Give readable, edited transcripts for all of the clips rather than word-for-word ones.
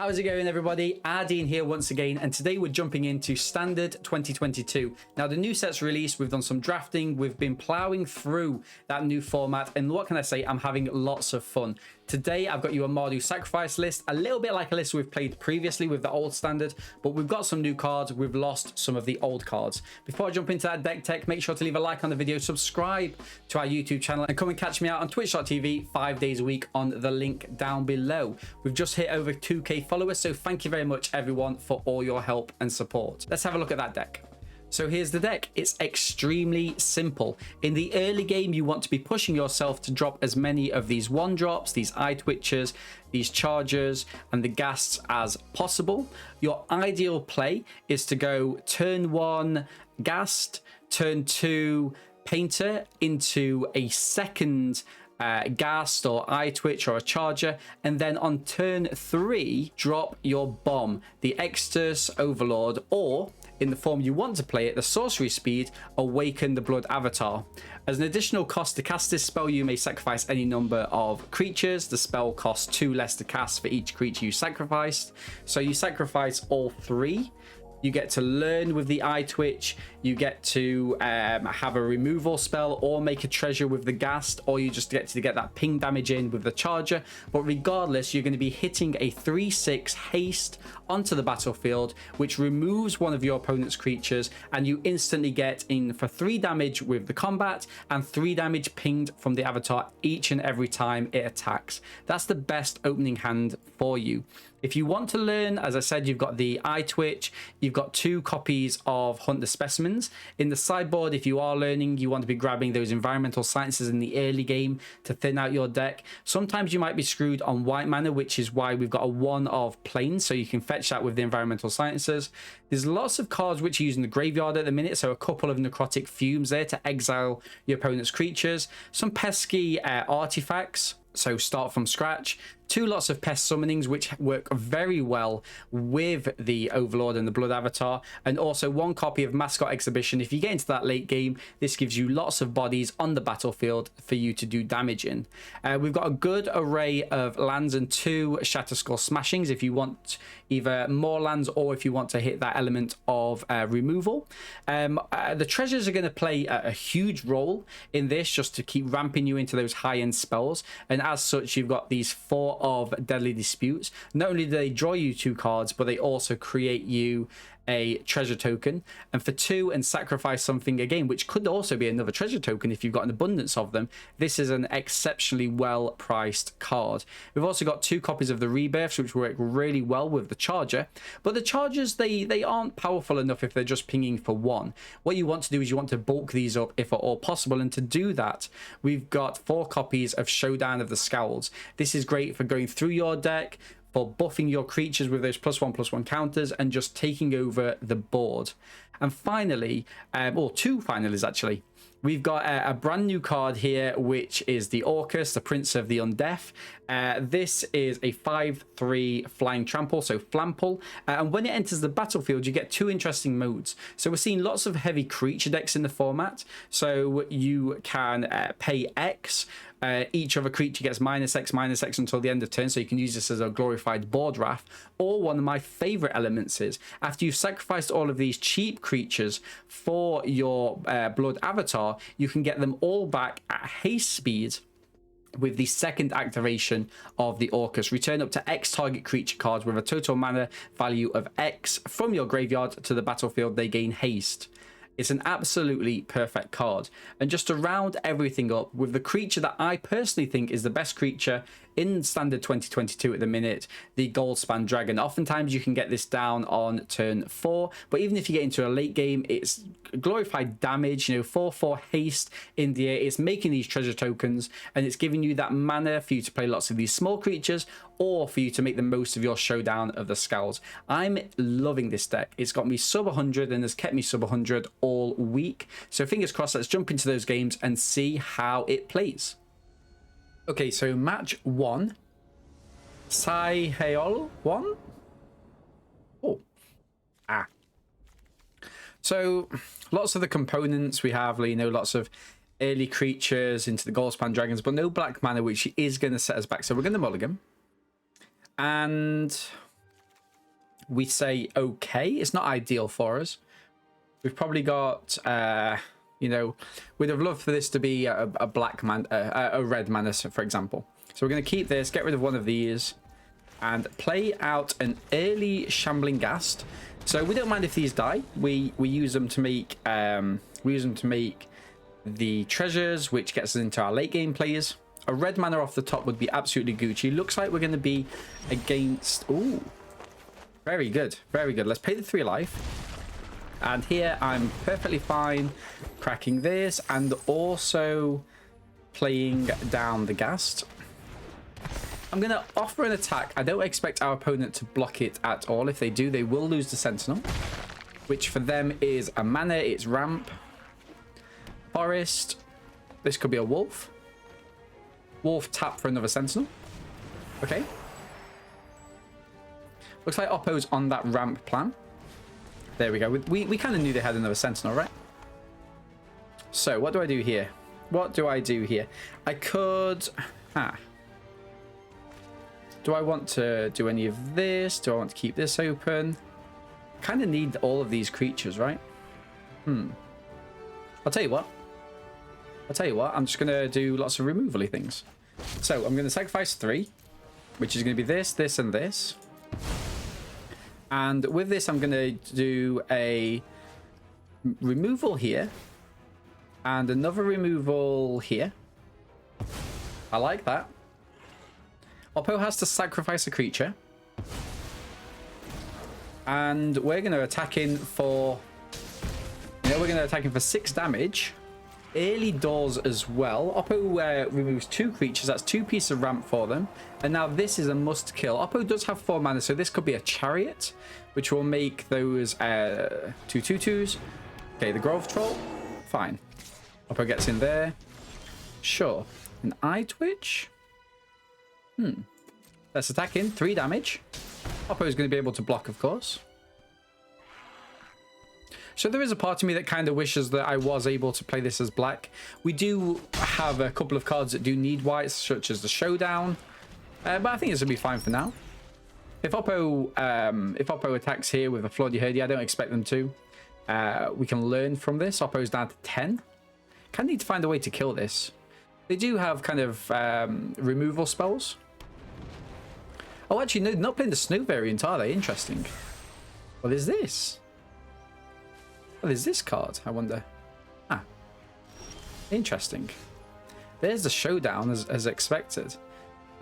How's it going, everybody? Ardeen here once again, and today we're jumping into Standard 2022. Now, the new set's released, we've done some drafting, we've been plowing through that new format, and what can I say? I'm having lots of fun. Today, I've got you a Mardu Sacrifice list, a little bit like a list we've played previously with the old standard, but we've got some new cards, we've lost some of the old cards. Before I jump into that deck tech, make sure to leave a like on the video, subscribe to our YouTube channel, and come and catch me out on twitch.tv 5 days a week on the link down below. We've just hit over 2k followers, so thank you very much, everyone, for all your help and support. Let's have a look at that deck. So here's the deck. It's extremely simple. In the early game, you want to be pushing yourself to drop as many of these one drops, these Eyetwitches, these Chargers, and the Ghasts as possible. Your ideal play is to go turn 1 Ghast, turn 2 Painter into a second Ghast or Eyetwitch or a Charger, and then on turn 3 drop your bomb, the Extus, Overlord, or in the form you want to play it, the sorcery speed, awaken the blood avatar. As an additional cost to cast this spell, you may sacrifice any number of creatures. The spell costs 2 less to cast for each creature you sacrificed, so you sacrifice all 3. You get to learn with the Eyetwitch, you get to have a removal spell or make a treasure with the Ghast, or you just get to get that ping damage in with the Charger. But regardless, you're going to be hitting a 3/6 haste onto the battlefield, which removes one of your opponent's creatures, and you instantly get in for 3 damage with the combat and 3 damage pinged from the avatar each and every time it attacks. That's the best opening hand for you. If you want to learn, as I said, you've got the Eyetwitch, you've got 2 copies of Hunt the Specimens. In the sideboard, if you are learning, you want to be grabbing those environmental sciences in the early game to thin out your deck. Sometimes you might be screwed on white mana, which is why we've got a 1 of planes, so you can fetch that with the environmental sciences. There's lots of cards which are used in the graveyard at the minute, so a couple of necrotic fumes there to exile your opponent's creatures. Some pesky artifacts, so start from scratch. 2 lots of pest summonings, which work very well with the Overlord and the Blood Avatar, and also 1 copy of Mascot Exhibition. If you get into that late game, this gives you lots of bodies on the battlefield for you to do damage in. We've got a good array of lands and 2 Shatterskull Smashings if you want either more lands or if you want to hit that element of removal. The treasures are going to play a huge role in this, just to keep ramping you into those high-end spells, and as such, you've got these 4 of Deadly Disputes. Not only do they draw you 2 cards, but they also create you a treasure token, and for 2 and sacrifice something again, which could also be another treasure token if you've got an abundance of them. This is an exceptionally well priced card. We've also got 2 copies of the Rebirths, which work really well with the Charger, but the Chargers, they aren't powerful enough if they're just pinging for 1. What you want to do is you want to bulk these up if at all possible, and to do that, we've got 4 copies of Showdown of the Skalds. This is great for going through your deck, for buffing your creatures with those +1/+1 counters and just taking over the board. And finally, or 2 finalies actually, we've got a brand new card here, which is the Orcus, the Prince of the Undeath. This is a 5/3 flying trample, so flample, and when it enters the battlefield, you get 2 interesting modes. So we're seeing lots of heavy creature decks in the format, so you can pay X. Each other creature gets -X until the end of turn, so you can use this as a glorified board raft. Or one of my favorite elements is, after you've sacrificed all of these cheap creatures for your blood avatar, you can get them all back at haste speed with the second activation of the Orcus. Return up to X target creature cards with a total mana value of X from your graveyard to the battlefield. They gain haste. It's an absolutely perfect card. And just to round everything up with the creature that I personally think is the best creature in Standard 2022 at the minute, the Goldspan Dragon. Oftentimes you can get this down on turn 4, but even if you get into a late game, it's glorified damage, 4/4 haste in the air. It's making these treasure tokens, and it's giving you that mana for you to play lots of these small creatures, or for you to make the most of your Showdown of the Skalds. I'm loving this deck. It's got me sub 100 and has kept me sub 100 all week. So fingers crossed, let's jump into those games and see how it plays. Okay, so match 1. Sai-Heol 1? Oh. So lots of the components we have, lots of early creatures into the Goldspan Dragons, but no black mana, which is going to set us back. So we're going to mulligan. And we say okay. It's not ideal for us. We've probably got, you know, we'd have loved for this to be a black man, a red mana, for example. So we're going to keep this, get rid of one of these, and play out an early Shambling Ghast. So we don't mind if these die. We use them to make the treasures, which gets us into our late game plays. A red mana off the top would be absolutely Gucci. Looks like we're going to be against. Ooh, very good, very good. Let's pay the 3 life. And here I'm perfectly fine cracking this and also playing down the Ghast. I'm going to offer an attack. I don't expect our opponent to block it at all. If they do, they will lose the Sentinel, which for them is a mana. It's ramp. Forest. This could be a wolf. Wolf tap for another Sentinel. Okay. Looks like Oppo's on that ramp plan. There we go. We kind of knew they had another Sentinel, right? So what do I do here? What do I do here? I could... Do I want to do any of this? Do I want to keep this open? Kind of need all of these creatures, right? I'll tell you what. I'm just going to do lots of removal-y things. So I'm going to sacrifice 3, which is going to be this, this, and this. And with this, I'm going to do a removal here and another removal here. I like that. Oppo has to sacrifice a creature. And we're going to attack in for... we're going to attack in for 6 damage. Early doors as well. Oppo removes 2 creatures. That's 2 pieces of ramp for them. And now this is a must kill. Oppo does have 4 mana, so this could be a chariot, which will make those 2 2/2s. Okay, the Grove Troll. Fine. Oppo gets in there. Sure. An Eyetwitch. Let's attack in. 3 damage. Oppo is going to be able to block, of course. So there is a part of me that kind of wishes that I was able to play this as black. We do have a couple of cards that do need whites, such as the Showdown. But I think this will be fine for now. If Oppo attacks here with a Flawed Herdy, I don't expect them to. We can learn from this. Oppo's down to 10. Kind of need to find a way to kill this. They do have kind of removal spells. Oh, actually, no, not playing the Snow variant, are they? Interesting. What is this? What is this card, I wonder? Interesting. There's the Showdown as expected.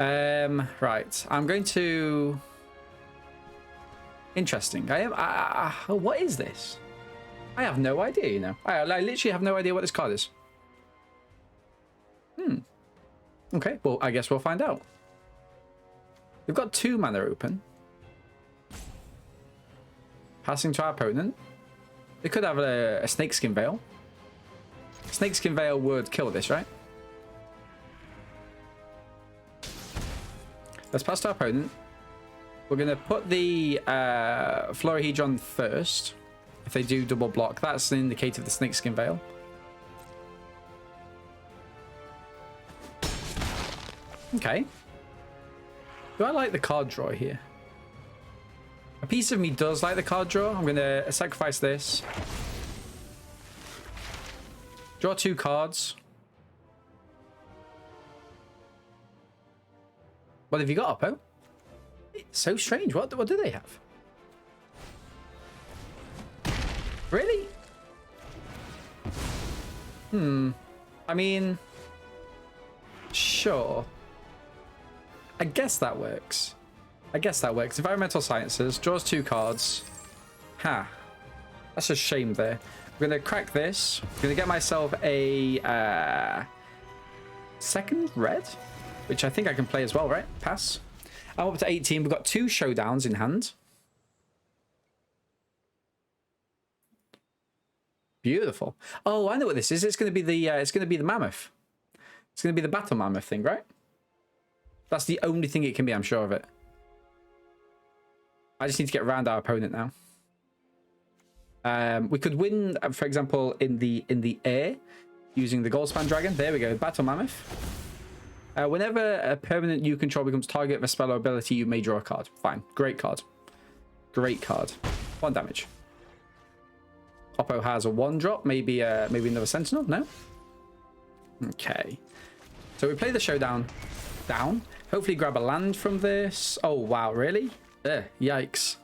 Right, I'm going to... Interesting. What is this? I have no idea, you know. I literally have no idea what this card is. Okay, well, I guess we'll find out. We've got 2 mana open. Passing to our opponent. They could have a Snakeskin Veil. Snakeskin Veil would kill this, right? Let's pass to our opponent. We're going to put the Florahedron first. If they do double block, that's an indicator of the Snakeskin Veil. Okay. Do I like the card draw here? A piece of me does like the card draw. I'm going to sacrifice this. Draw 2 cards. What have you got, Oppo? It's so strange. What do they have? Really? I mean... Sure. I guess that works. Environmental Sciences. Draws 2 cards. That's a shame there. I'm going to crack this. I'm going to get myself a... second red? Which I think I can play as well, right? Pass. I'm up to 18. We've got 2 Showdowns in hand. Beautiful. Oh, I know what this is. It's going to be the mammoth. It's going to be the battle mammoth thing, right? That's the only thing it can be, I'm sure of it. I just need to get around our opponent now. We could win, for example, in the air using the Goldspan Dragon. There we go, battle mammoth. Whenever a permanent you control becomes target of a spell or ability, you may draw a card. Fine, great card. Great card. 1 damage. Oppo has a 1-drop. Maybe another Sentinel? No? Okay. So we play the Showdown down. Hopefully grab a land from this. Oh, wow. Really? Yikes.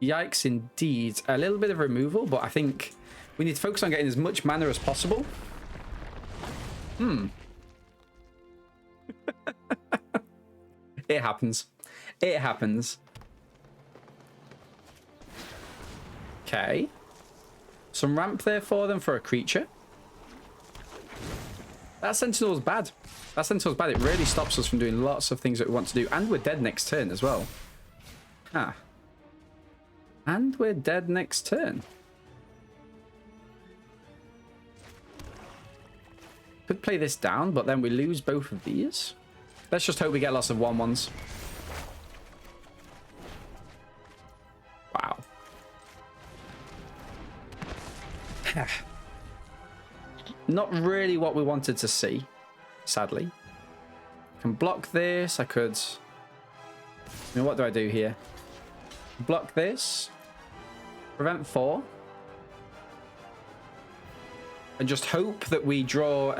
Yikes indeed. A little bit of removal, but I think we need to focus on getting as much mana as possible. It happens. It happens. Okay. Some ramp there for them for a creature. That Sentinel's bad. That Sentinel's bad. It really stops us from doing lots of things that we want to do. And we're dead next turn as well. And we're dead next turn. Could play this down, but then we lose both of these. Let's just hope we get lots of 1/1s. Wow. Not really what we wanted to see, sadly. I can block this. I could... I mean, what do I do here? Block this. Prevent 4. And just hope that we draw...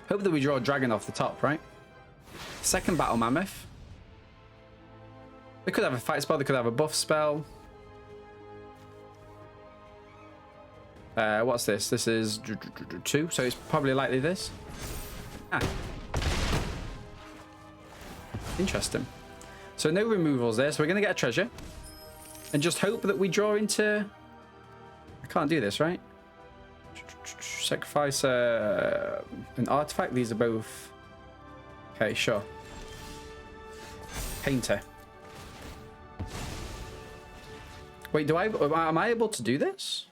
hope that we draw a dragon off the top, right? Second Battle Mammoth. They could have a fight spell. They could have a buff spell. What's this? This is 2, so it's probably likely this. Interesting. So no removals there, so we're going to get a treasure. And just hope that we draw into... I can't do this, right? Sacrifice an artifact. These are both... Okay, sure. Painter. Wait, am I able to do this?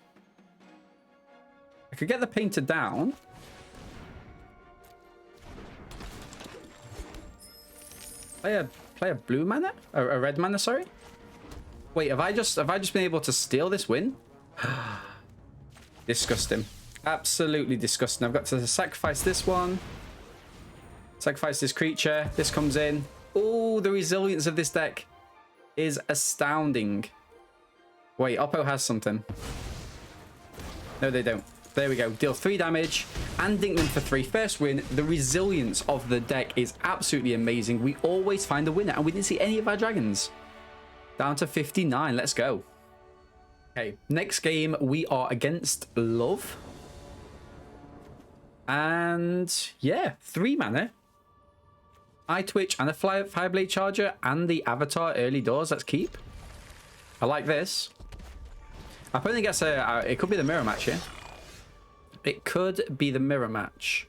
I could get the painter down. Play a blue mana? A red mana, sorry. Wait, have I just been able to steal this win? Disgusting. Absolutely disgusting. I've got to sacrifice this one. Sacrifice this creature. This comes in. Oh, the resilience of this deck is astounding. Wait, Oppo has something. No, they don't. There we go. Deal 3 damage and dink them for 3. First win. The resilience of the deck is absolutely amazing. We always find a winner, and we didn't see any of our dragons. Down to 59. Let's go. Okay, next game we are against Love. And yeah, 3 mana. Eyetwitch and a Fireblade Charger and the Avatar early doors. Let's keep. I like this. I probably guess it could be the mirror match here. It could be the mirror match.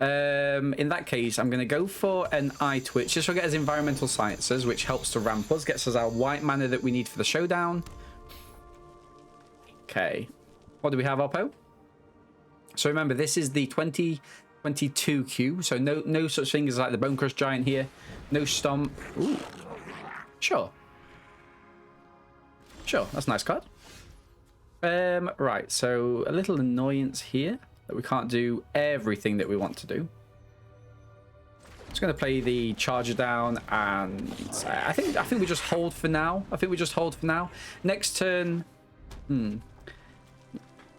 In that case, I'm going to go for an Eyetwitch. Just to get us Environmental Sciences, which helps to ramp us. Gets us our white mana that we need for the Showdown. Okay. What do we have, Oppo? So remember, this is the 2022 queue. So no such thing as like the Bone Crush Giant here. No Stomp. Ooh. Sure. Sure, that's a nice card. Right, so a little annoyance here that we can't do everything that we want to do. Just going to play the Charger down, and I think we just hold for now. Next turn,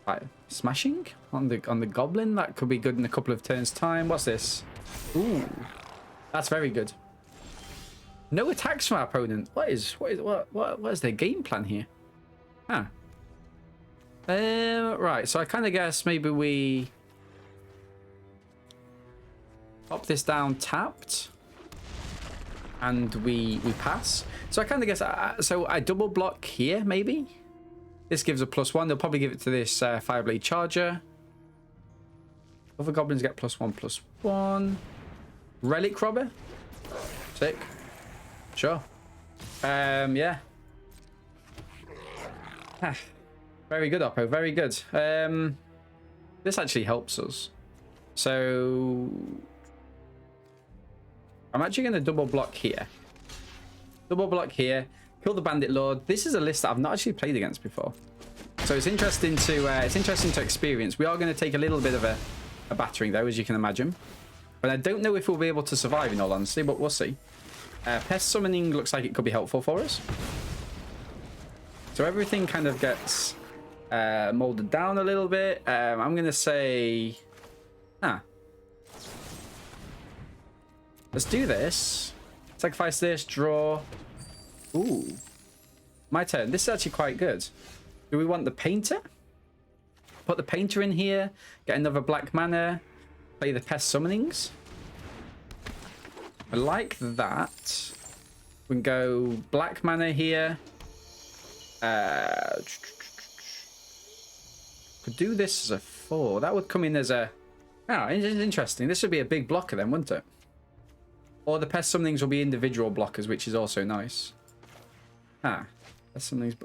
right, smashing on the Goblin. That could be good in a couple of turns' time. What's this? Ooh, that's very good. No attacks from our opponent. What is their game plan here? Huh. Right, so I kind of guess maybe we pop this down tapped and we pass. So I kind of guess, so I double block here maybe. This gives a +1. They'll probably give it to this Fireblade Charger. Other goblins get +1/+1. Relic Robber. Sick. Sure. Yeah. Very good, Oppo. Very good. This actually helps us. So I'm actually going to double block here. Double block here. Kill the Bandit Lord. This is a list that I've not actually played against before, so it's interesting to experience. We are going to take a little bit of a battering though, as you can imagine. But I don't know if we'll be able to survive, in all honesty, but we'll see. Pest Summoning looks like it could be helpful for us. So everything kind of gets molded down a little bit. I'm going to say... Let's do this. Sacrifice this, draw. Ooh. My turn. This is actually quite good. Do we want the painter? Put the painter in here. Get another black mana. Play the pest summonings. I like that. We can go black mana here. Could do this as a 4. That would come in as a... Oh, interesting. This would be a big blocker then, wouldn't it? Or the pest summonings will be individual blockers, which is also nice. Pest summonings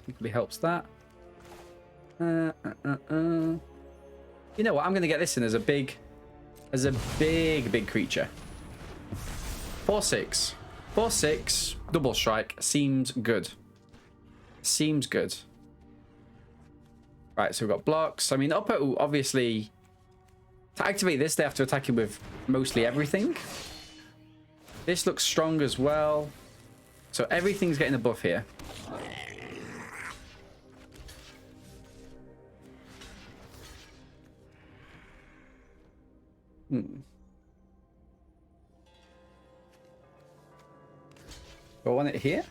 equally helps that. You know what? I'm going to get this in as a big creature. 4/6. 4/6 double strike seems good. Seems good. Right, so we've got blocks. I mean, Oppo, obviously, to activate this, they have to attack him with mostly everything. This looks strong as well. So everything's getting a buff here. Do I want it here?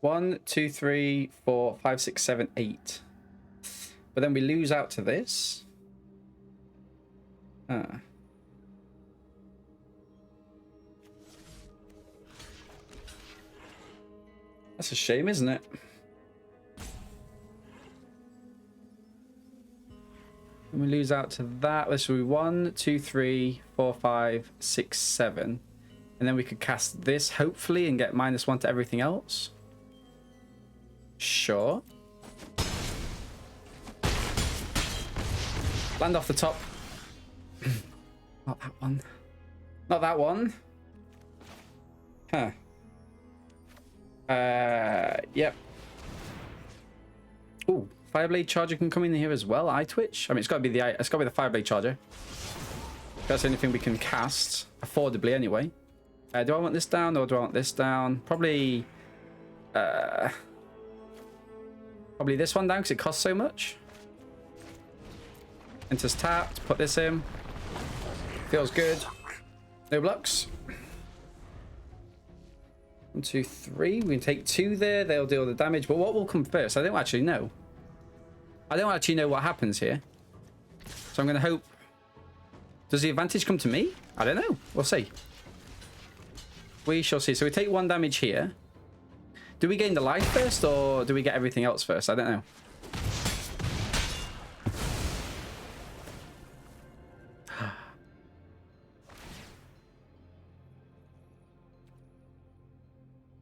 1, 2, 3, 4, 5, 6, 7, 8. But then we lose out to this. That's a shame, isn't it? And we lose out to that. This will be 1, 2, 3, 4, 5, 6, 7. And then we could cast this, hopefully, and get -1 to everything else. Sure. Land off the top. Not that one. Not that one. Huh. Yep. Ooh, Fireblade Charger can come in here as well. Eyetwitch. I mean, it's got to be the Fireblade Charger. That's the only thing we can cast affordably, anyway. Do I want this down or do I want this down? Probably this one down because it costs so much. Enters tapped. Put this in. Feels good. No blocks. 1, 2, 3. We can take 2 there. They'll deal the damage. But what will come first? I don't actually know. I don't actually know what happens here. So I'm going to hope... Does the advantage come to me? I don't know. We'll see. We shall see. So we take 1 damage here. Do we gain the life first or do we get everything else first? I don't know.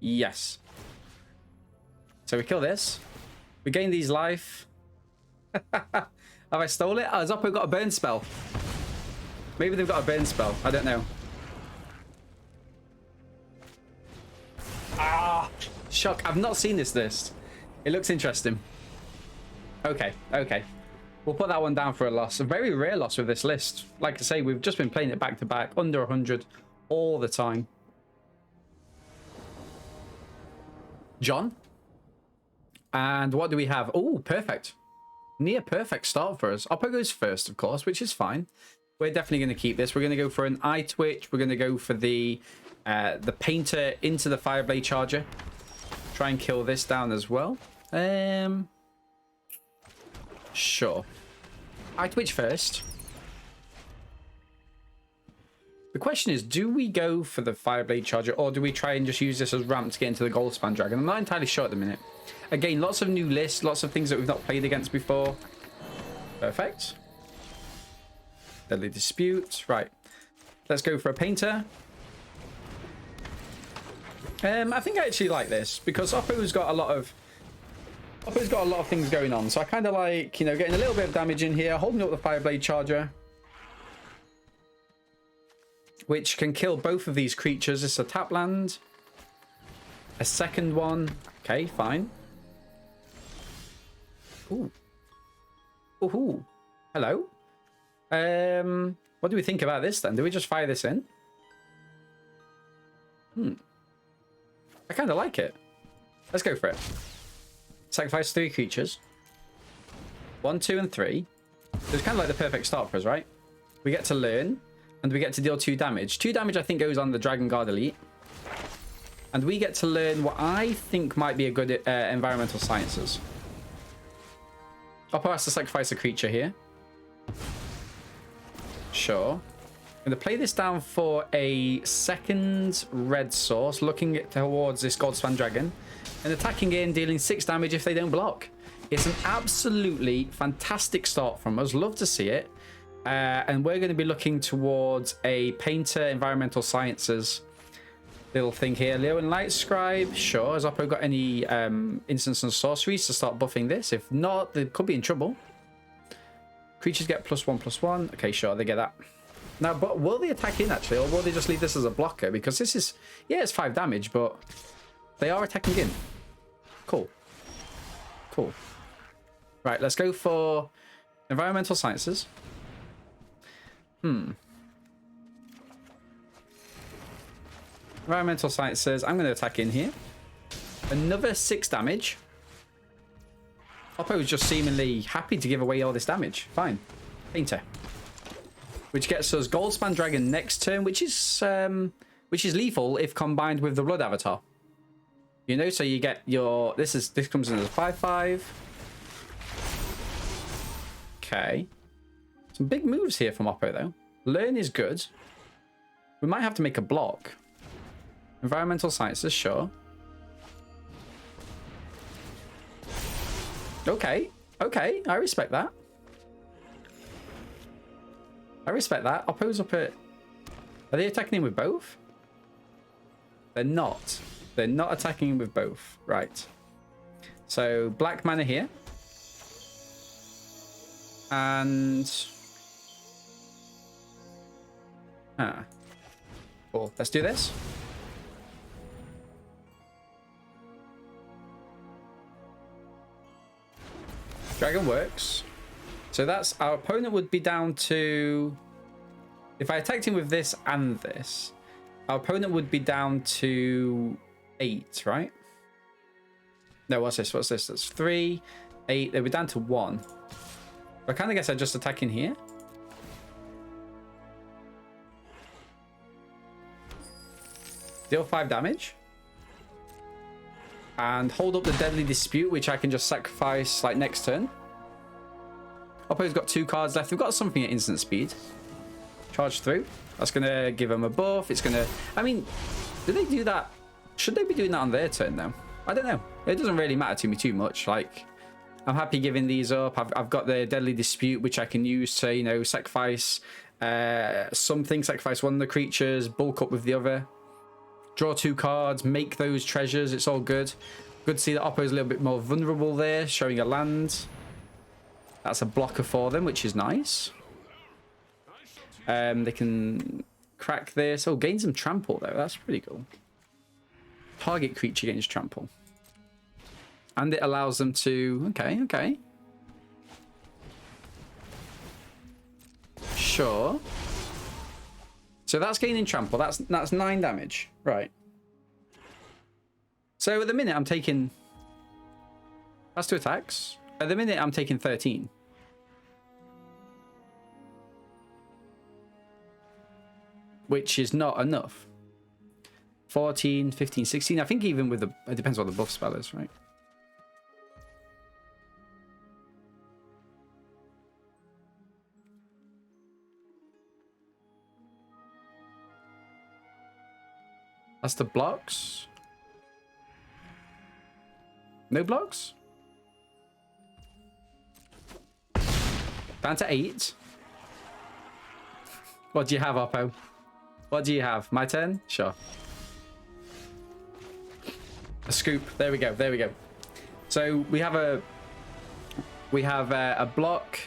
Yes. So we kill this. We gain these life. Have I stole it? Oh, has Oppo got a burn spell? Maybe they've got a burn spell. I don't know. Ah, shock. I've not seen this list. It looks interesting. Okay, okay. We'll put that one down for a loss. A very rare loss with this list. Like I say, we've just been playing it back to back, under 100 all the time. John. And what do we have? Oh, perfect. Near perfect start for us. Oppo goes first, of course, which is fine. We're definitely going to keep this. We're going to go for an Eyetwitch. We're going to go for the painter into the Fireblade Charger. Try and kill this down as well. Sure. Eyetwitch first. The question is, do we go for the Fireblade Charger or do we try and just use this as ramp to get into the Goldspan Dragon? I'm not entirely sure at the minute. Again, lots of new lists, lots of things that we've not played against before. Perfect. Deadly Dispute. Right. Let's go for a painter. I think I actually like this because Oppo's got a lot of things going on. So I kind of like, you know, getting a little bit of damage in here, holding up the Fireblade Charger, which can kill both of these creatures. It's a tap land. A second one. Okay, fine. Ooh. Ooh. Hello. What do we think about this then? Do we just fire this in? I kind of like it. Let's go for it. Sacrifice 3 creatures. 1, 2, and 3. So it's kind of like the perfect start for us, right? We get to learn, and we get to deal 2 damage. 2 damage, I think, goes on the Dragon Guard Elite. And we get to learn what I think might be a good environmental sciences. Oppo has to sacrifice a creature here. Sure. I'm going to play this down for a second red source, looking towards this Goldspan Dragon, and attacking in, dealing 6 damage if they don't block. It's an absolutely fantastic start from us. Love to see it. And we're going to be looking towards a Painter Environmental Sciences little thing here. Leo and Light Scribe. Sure. Has Oppo got any instants and sorceries to start buffing this? If not, they could be in trouble. Creatures get +1/+1. Okay, sure. They get that. Now, but will they attack in, actually? Or will they just leave this as a blocker? Because this is... Yeah, it's 5 damage, but they are attacking in. Cool. Cool. Right, let's go for Environmental Sciences. Environmental Sciences. I'm going to attack in here. Another 6 damage. Oppo is just seemingly happy to give away all this damage. Fine. Painter. Which gets us Goldspan Dragon next turn, which is lethal if combined with the Blood Avatar. You know, so you get your... This comes in as a 5/5. Okay. Some big moves here from Oppo, though. Learn is good. We might have to make a block. Environmental Sciences, sure. Okay. Okay, I respect that. I respect that. Oppo's up at... Are they attacking him with both? They're not. They're not attacking him with both. Right. So, black mana here. And... Cool. Let's do this. Dragon works. So that's... Our opponent would be down to... If I attacked him with this and this, our opponent would be down to 8, right? No, what's this? What's this? That's 3, 8. They were down to 1. I kind of guess I just attack in here. Deal 5 damage. And hold up the Deadly Dispute, which I can just sacrifice like next turn. Oppo's got 2 cards left. They've got something at instant speed. Charge through. That's going to give them a buff. It's going to... I mean, do they do that? Should they be doing that on their turn, though? I don't know. It doesn't really matter to me too much. Like, I'm happy giving these up. I've got the Deadly Dispute, which I can use to, you know, sacrifice something. Sacrifice one of the creatures. Bulk up with the other. Draw 2 cards. Make those treasures. It's all good. Good to see that Oppo's a little bit more vulnerable there. Showing a land. That's a blocker for them, which is nice. They can crack this. Oh, gain some trample, though. That's pretty cool. Target creature gains trample. And it allows them to... Okay, okay. Sure. So that's gaining trample. That's 9 damage. Right. So at the minute, I'm taking... That's 2 attacks. At the minute, I'm taking 13. Which is not enough. 14, 15, 16. I think even with the... It depends what the buff spell is, right? That's the blocks. No blocks? Down to 8. What do you have, Oppo? What do you have? My turn? Sure. A scoop. There we go. There we go. So we have a block.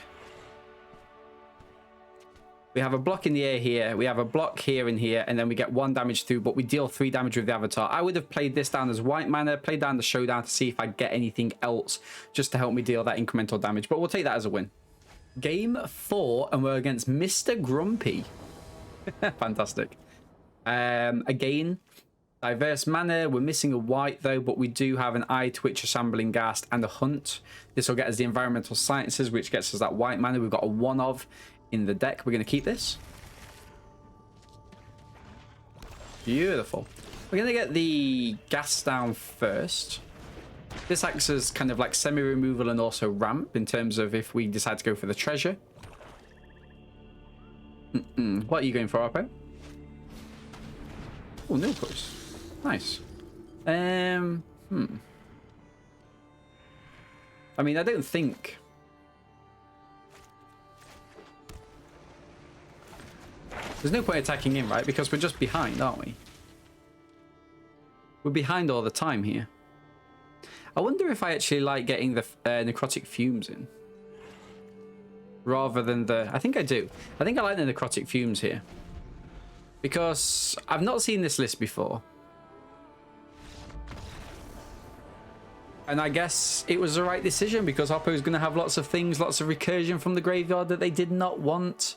We have a block in the air here. We have a block here and here, and then we get 1 damage through, but we deal 3 damage with the Avatar. I would have played this down as white mana, played down the Showdown to see if I get anything else just to help me deal that incremental damage, but we'll take that as a win. Game 4, and we're against Mr. Grumpy. Fantastic. Again, Diverse mana. We're missing a white though, but we do have an Eyetwitch, a Shambling Ghast, and a Hunt. This will get us the Environmental Sciences, which gets us that white mana. We've got a 1 of in the deck. We're going to keep this. Beautiful. We're going to get the gas down first. This acts as kind of like semi-removal and also ramp in terms of if we decide to go for the treasure. What are you going for, Oppo? Oh, no push. Nice. I mean, I don't think... There's no point attacking in, right? Because we're just behind, aren't we? We're behind all the time here. I wonder if I actually like getting the necrotic fumes in. Rather than the... I think I do. I think I like the necrotic fumes here. Because I've not seen this list before. And I guess it was the right decision because Oppo is going to have lots of things, lots of recursion from the graveyard that they did not want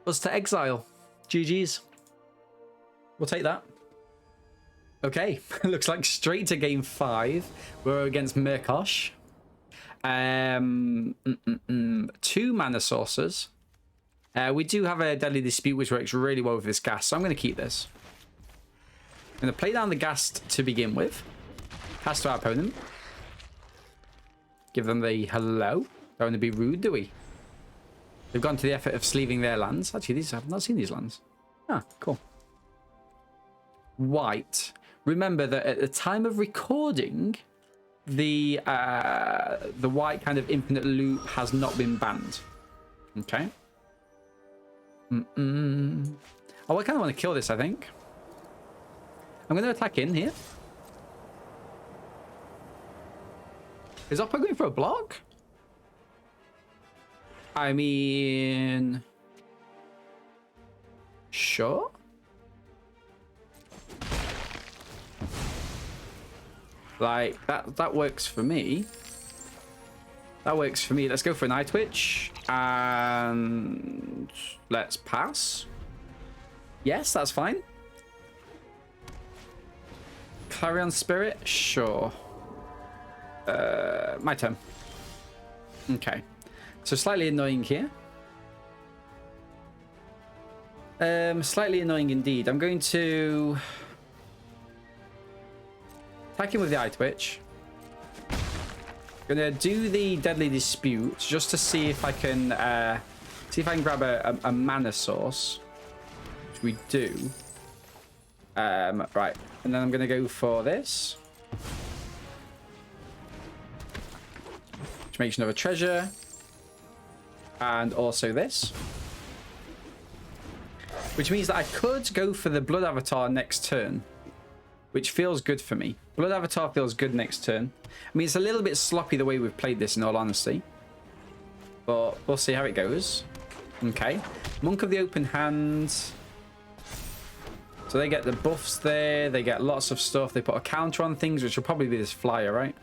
us to exile. GG's. We'll take that. Okay, looks like straight to game 5. We're against Merkosh. 2 mana sources. We do have a Deadly Dispute, which works really well with this gas, so I'm going to keep this. I'm going to play down the Ghast to begin with. Pass to our opponent. Give them the hello. Don't want to be rude, do we? They've gone to the effort of sleeving their lands. Actually, these I've not seen these lands. Ah, cool. White. Remember that at the time of recording, the white kind of infinite loop has not been banned. Okay. Oh, I kind of want to kill this, I think. I'm going to attack in here. Is Oppo going for a block? I mean... Sure. Like, that works for me. That works for me. Let's go for an Eyetwitch. And let's pass. Yes, that's fine. Clarion Spirit? Sure. My turn. Okay. So slightly annoying here. Slightly annoying indeed. I'm going to attack him with the Eyetwitch. Gonna do the Deadly Dispute just to see if I can grab a mana source, which we do. Right, and then I'm gonna go for this, which makes another treasure, and also this, which means that I could go for the Blood Avatar next turn, which feels good for me. Blood Avatar feels good next turn. I mean, it's a little bit sloppy the way we've played this, in all honesty. But we'll see how it goes. Okay. Monk of the Open Hand. So they get the buffs there. They get lots of stuff. They put a counter on things, which will probably be this flyer, right?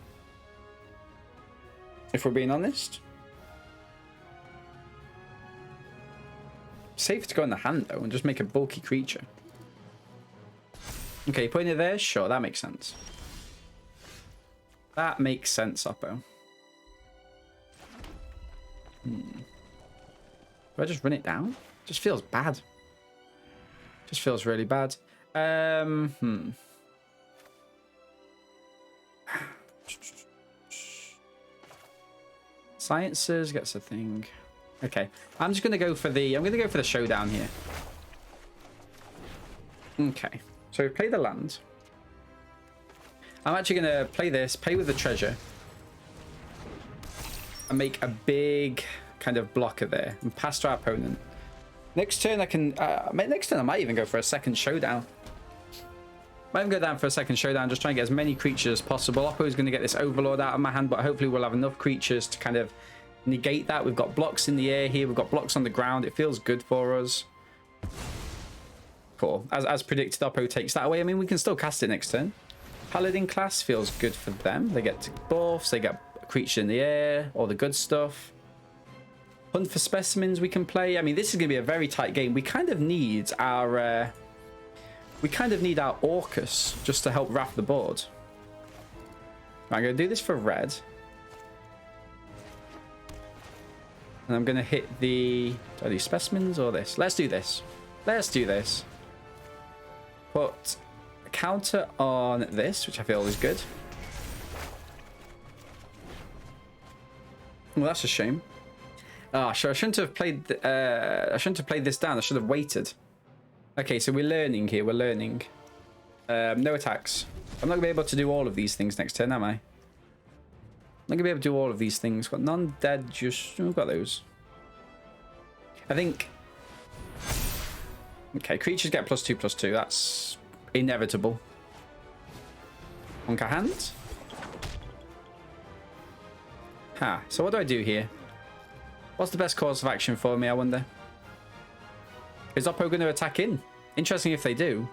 If we're being honest. Safer to go in the hand, though, and just make a bulky creature. Okay, putting it there? Sure, that makes sense. That makes sense, Oppo. Do I just run it down? Just feels bad. Just feels really bad. Sciences gets a thing. Okay, I'm just gonna go for the showdown here. Okay. So we play the land. I'm actually going to play this, play with the treasure, and make a big kind of blocker there and pass to our opponent. Next turn I can, next turn I might even go for a second showdown. Might even go down for a second showdown, just try and get as many creatures as possible. Oppo is going to get this Overlord out of my hand, but hopefully we'll have enough creatures to kind of negate that. We've got blocks in the air here, we've got blocks on the ground. It feels good for us. Cool. As predicted, Oppo takes that away. I mean, we can still cast it next turn. Paladin class feels good for them. They get buffs, they get a creature in the air, all the good stuff. Hunt for specimens we can play. I mean, this is going to be a very tight game. We kind of need our we kind of need our Orcus just to help wrap the board. Right, I'm going to do this for red. And I'm going to hit the... Do I do specimens or this? Let's do this. Let's do this. Put a counter on this, which I feel is good. Well, that's a shame. Ah, sure. I shouldn't have played. I shouldn't have played this down. I should have waited. Okay, so we're learning here. We're learning. No attacks. I'm not gonna be able to do all of these things next turn, am I? I'm not gonna be able to do all of these things. Got non-dead. Just we've got those. I think. Okay, creatures get +2/+2. That's inevitable. Honka hand. Ha. So what do I do here? What's the best course of action for me, I wonder? Is Oppo going to attack in? Interesting if they do.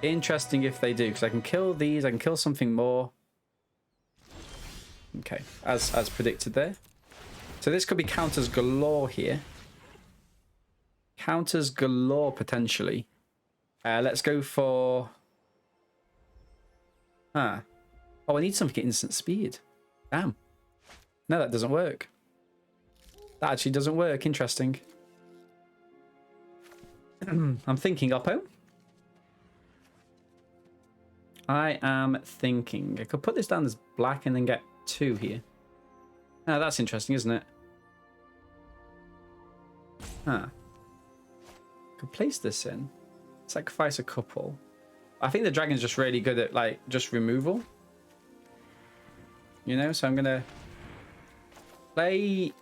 Interesting if they do, because I can kill these, I can kill something more. Okay, as predicted there. So this could be counters galore here. Counters galore, potentially. Let's go for... Oh, I need something at instant speed. Damn. No, that doesn't work. That actually doesn't work. Interesting. I'm thinking, Oppo. I am thinking. I could put this down as black and then get 2 here. Oh, that's interesting, isn't it? Huh. Could place this in. Sacrifice a couple. I think the dragon's just really good at, like, just removal. You know, so I'm going to play...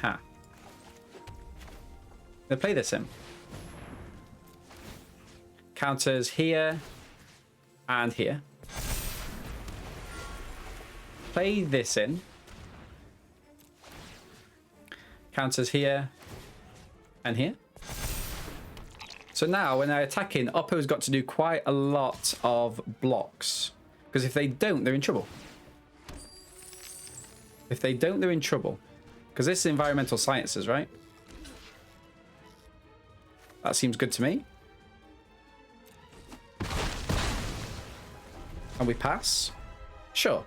Ha. They play this in. Counters here and here. Play this in. Counters here and here. So now when I attack in, Oppo's got to do quite a lot of blocks. Because if they don't, they're in trouble. If they don't, they're in trouble. Because this is environmental sciences, right? That seems good to me. And we pass. Sure.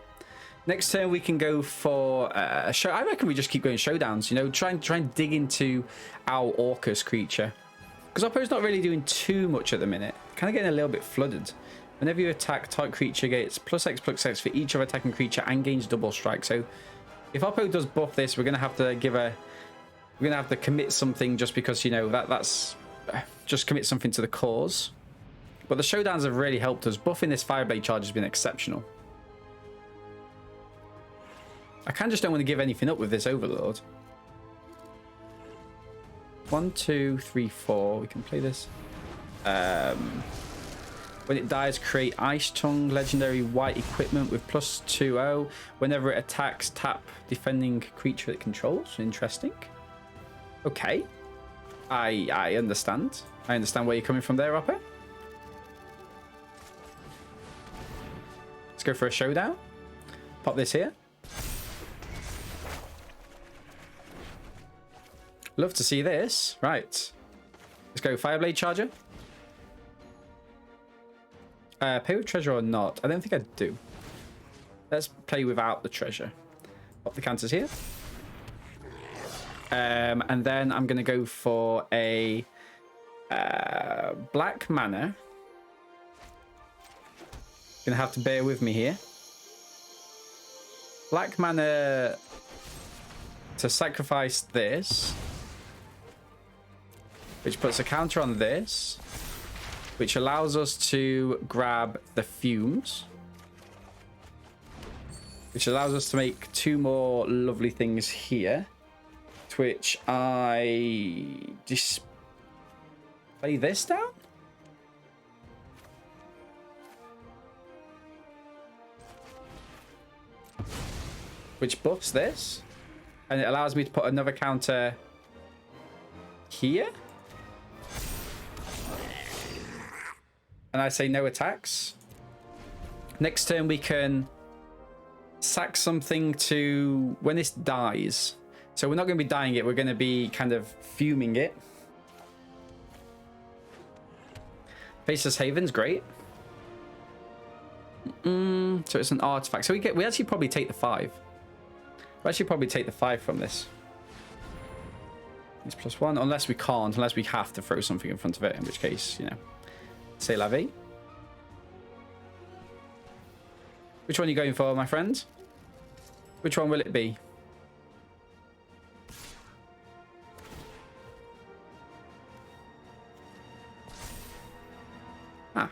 Next turn we can go for a show. I reckon we just keep going showdowns. You know, try and dig into our Orcus creature. Because Oppo's not really doing too much at the minute. Kind of getting a little bit flooded. Whenever you attack, target creature gets +X/+X for each of attacking creature and gains double strike. So if Oppo does buff this, we're gonna have to give a. We're gonna have to commit something just because, you know, that's just commit something to the cause. But the showdowns have really helped us. Buffing this Fireblade Charger has been exceptional. I kind of just don't want to give anything up with this Overlord. 1, 2, 3, 4. We can play this. When it dies, create Ice Tongue, legendary white equipment with +2/0. Whenever it attacks, tap defending creature it controls. Interesting. Okay. I understand. I understand where you're coming from there, Oppo. Let's go for a showdown. Pop this here. Love to see this. Right. Let's go Fireblade Charger. Pay with treasure or not? I don't think I do. Let's play without the treasure. Pop the counters here. And then I'm going to go for a black mana. Going to have to bear with me here. Black mana to sacrifice this. Which puts a counter on this. Which allows us to grab the fumes. Which allows us to make 2 more lovely things here. To which I just play this down. Which buffs this. And it allows me to put another counter here. And I say no attacks. Next turn we can sack something to when this dies. So we're not going to be dying it. We're going to be kind of fuming it. Faceless Haven's great. So it's an artifact. So we actually probably take the 5. We actually probably take the 5 from this. It's +1, unless we can't, unless we have to throw something in front of it, in which case, you know, c'est la vie. Which one are you going for, my friend? Which one will it be? Ah.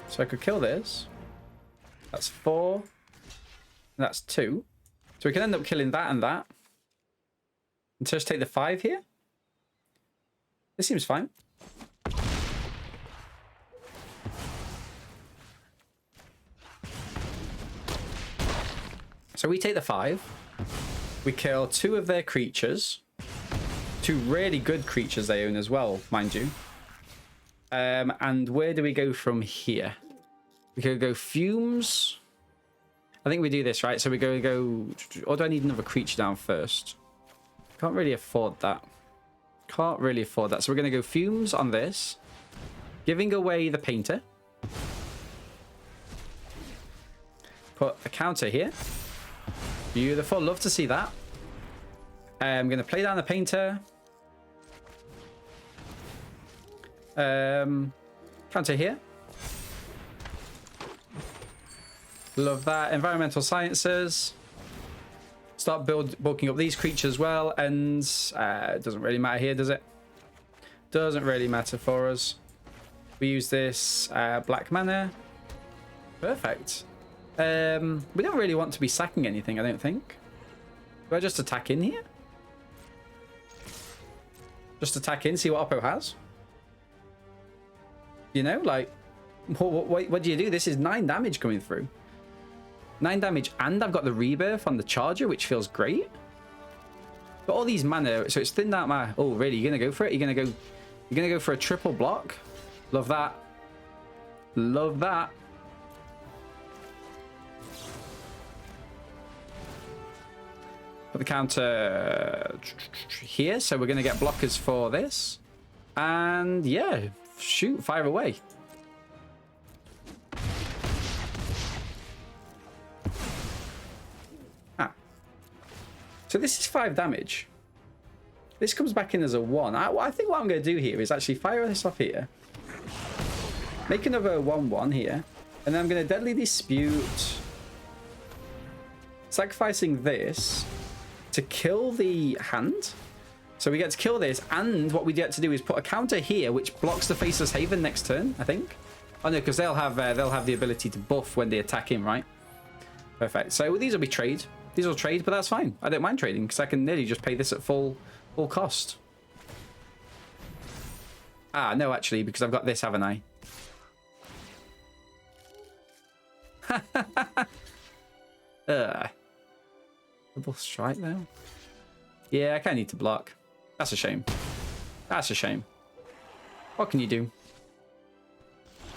So I could kill this. That's 4. That's 2. So we can end up killing that and that. And just take the 5 here. This seems fine. So we take the 5. We kill 2 of their creatures. 2 really good creatures they own as well, mind you. And where do we go from here? We could go Fumes. I think we do this, right? So we go... Or do I need another creature down first? Can't really afford that. Can't really afford that. So we're going to go Fumes on this. Giving away the Painter. Put a counter here. Beautiful. Love to see that. I'm going to play down the Painter. Counter here. Love that. Environmental Sciences. Start bulking up these creatures as well. And it doesn't really matter here, does it? Doesn't really matter for us. We use this black mana. Perfect. We don't really want to be sacking anything, I don't think. Do I just attack in here? Just attack in, see what Oppo has? You know, like, what do you do? This is 9 damage coming through. 9 damage, and I've got the Rebirth on the Charger, which feels great. Got all these mana, so it's thinned out my... Oh, really? You're gonna go for it? You're gonna go for a triple block? Love that. Love that. Put the counter here, so we're gonna get blockers for this. And yeah, shoot, fire away. So this is 5 damage. This comes back in as a 1. I think what I'm going to do here is actually fire this off here. Make another 1/1 here. And then I'm going to Deadly Dispute. Sacrificing this to kill the hand. So we get to kill this. And what we get to do is put a counter here, which blocks the Faceless Haven next turn, I think. Oh no, because they'll have the ability to buff when they attack him, right? Perfect. So these will be trade. These will trade, but that's fine. I don't mind trading because I can nearly just pay this at full cost. Ah, no, actually, because I've got this, haven't I? Double strike, though? Yeah, I kind of need to block. That's a shame. That's a shame. What can you do?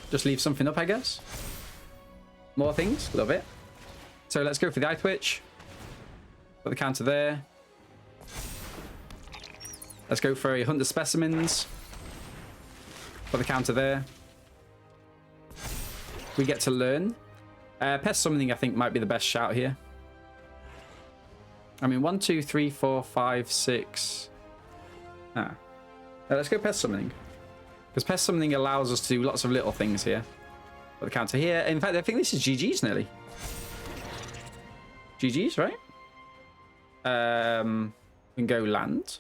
Just leave something up, I guess? More things? Love it. So let's go for the Eyetwitch. Put the counter there. Let's go for a Hunt the Specimens. Put the counter there. We get to learn. Pest Summoning, I think, might be the best shout here. I mean, 1, 2, 3, 4, 5, 6. Let's go Pest Summoning. Because Pest Summoning allows us to do lots of little things here. Put the counter here. In fact, I think this is GG's nearly. GG's, right? We can go land.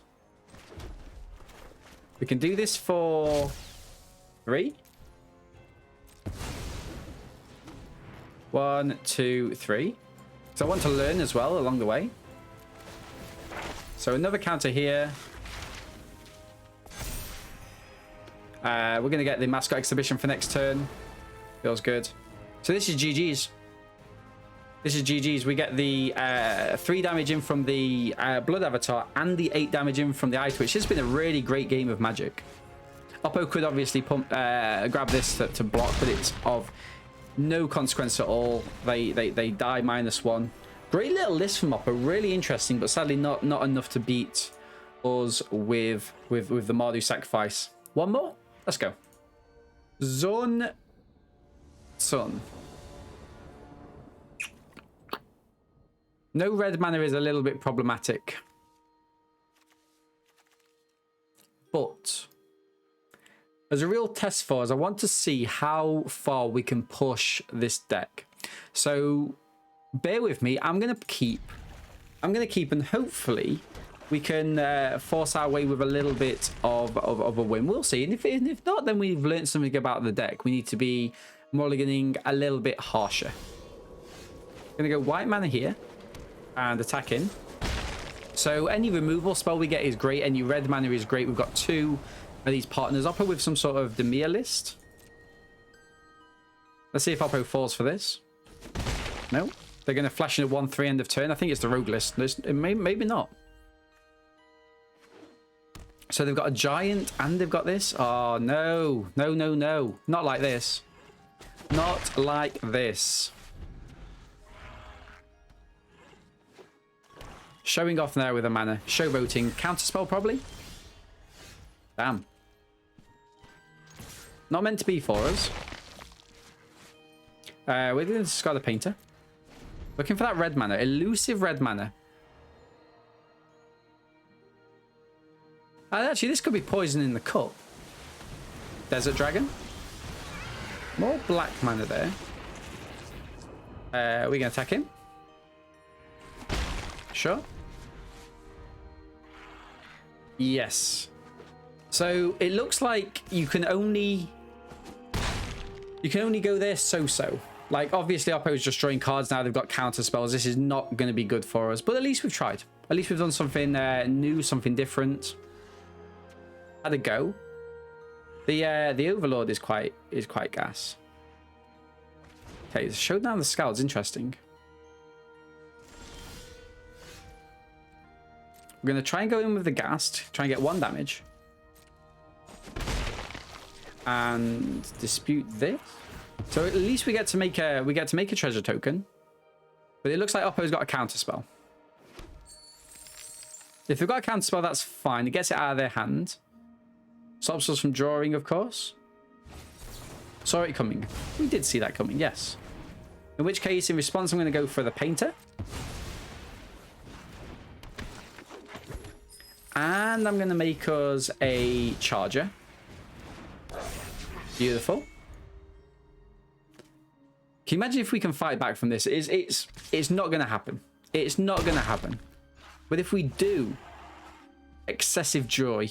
We can do this for 3. 1, 2, 3. So I want to learn as well along the way. So another counter here. We're going to get the Mascot Exhibition for next turn. Feels good. So this is GG's. This is GG's. We get the 3 damage in from the Blood Avatar and the 8 damage in from the Eyetwitch. It's been a really great game of Magic. Oppo could obviously grab this to block, but it's of no consequence at all. They die -1. Great little list from Oppo. Really interesting, but sadly not enough to beat us with the Mardu Sacrifice. One more? Let's go. Zone. Sun. No red mana is a little bit problematic. But as a real test for us, I want to see how far we can push this deck. So bear with me. I'm going to keep and hopefully we can force our way with a little bit of a win. We'll see. And if not, then we've learned something about the deck. We need to be mulliganing a little bit harsher. I'm going to go white mana here and attack in. So any removal spell we get is great. Any red mana is great. We've got 2 of these partners. Oppo with some sort of Dimir list. Let's see if Oppo falls for this. No. They're going to flash in a 1/3 end of turn. I think it's the rogue list. Maybe not. So they've got a giant and they've got this. Oh, no. No, no, no. Not like this. Not like this. Showing off there with a mana. Showboating. Counterspell probably. Damn. Not meant to be for us. We're going to discard a painter. Looking for that red mana. Elusive red mana. Actually, this could be poison in the cup. Desert Dragon. More black mana there. We're going to attack him. Sure. Yes. So it looks like you can only go there so-so. Like, obviously, Oppo's just drawing cards now. They've got counter spells. This is not going to be good for us. But at least we've tried. At least we've done something new, something different. Had a go. The Overlord is quite gas. Okay, Showdown the Skalds. Interesting. We're going to try and go in with the Ghast. Try and get 1 damage. And dispute this. So at least we get to make a treasure token. But it looks like Oppo's got a counter spell. If they've got a counter spell, that's fine. It gets it out of their hand. Stops us from drawing, of course. Saw it coming. We did see that coming, yes. In which case, in response, I'm going to go for the painter. And I'm going to make us a charger. Beautiful. Can you imagine if we can fight back from this? It's not going to happen. It's not going to happen. But if we do, excessive joy.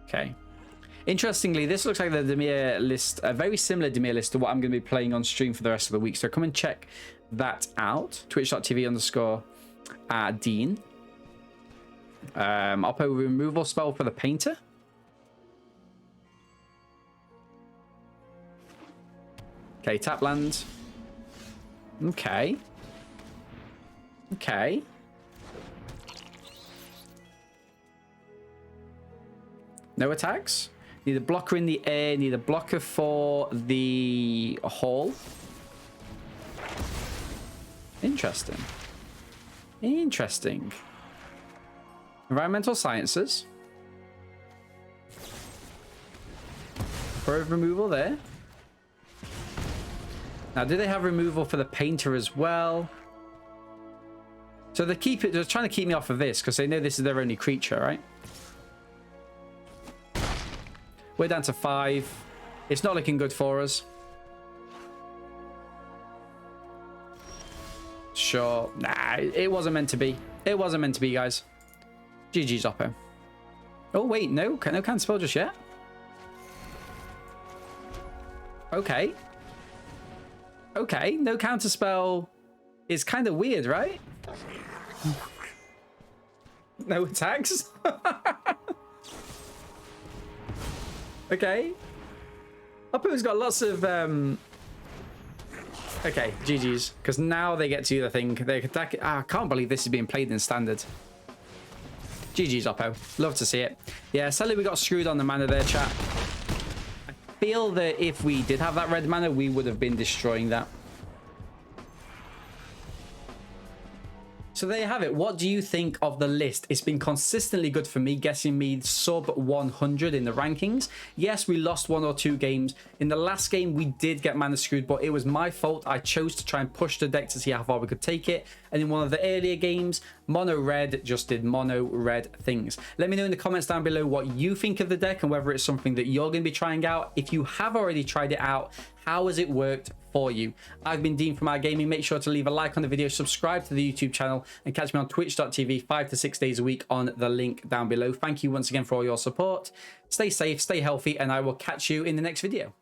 Okay. Interestingly, this looks like the Dimir list, a very similar Dimir list to what I'm going to be playing on stream for the rest of the week. So come and check that out. Twitch.tv/Dean. Oppo removal spell for the painter. Okay, tap land. Okay. Okay. No attacks. Need a blocker in the air. Need a blocker for the hall. Interesting. Interesting. Environmental sciences. Grove removal there. Now, do they have removal for the painter as well? So they're trying to keep me off of this because they know this is their only creature, right? We're down to 5. It's not looking good for us. Sure. Nah, it wasn't meant to be. It wasn't meant to be, guys. GG's, Oppo. Oh, wait, no counter spell just yet. Okay. Okay, no counter spell is kind of weird, right? No attacks? Okay. Oppo's got lots of okay, GG's. Because now they get to do the thing. They attack. I can't believe this is being played in standard. GG's, Oppo. Love to see it. Yeah, sadly we got screwed on the mana there, chat. I feel that if we did have that red mana, we would have been destroying that. So there you have it. What do you think of the list? It's been consistently good for me, getting me sub 100 in the rankings. Yes, we lost 1 or 2 games. In the last game, we did get mana screwed, but it was my fault. I chose to try and push the deck to see how far we could take it. And in one of the earlier games, mono red just did mono red things. Let me know in the comments down below what you think of the deck and whether it's something that you're going to be trying out. If you have already tried it out, how has it worked for you? I've been Dean from Our Gaming. Make sure to leave a like on the video, subscribe to the YouTube channel, and catch me on twitch.tv 5 to 6 days a week on the link down below. Thank you once again for all your support. Stay safe, stay healthy, and I will catch you in the next video.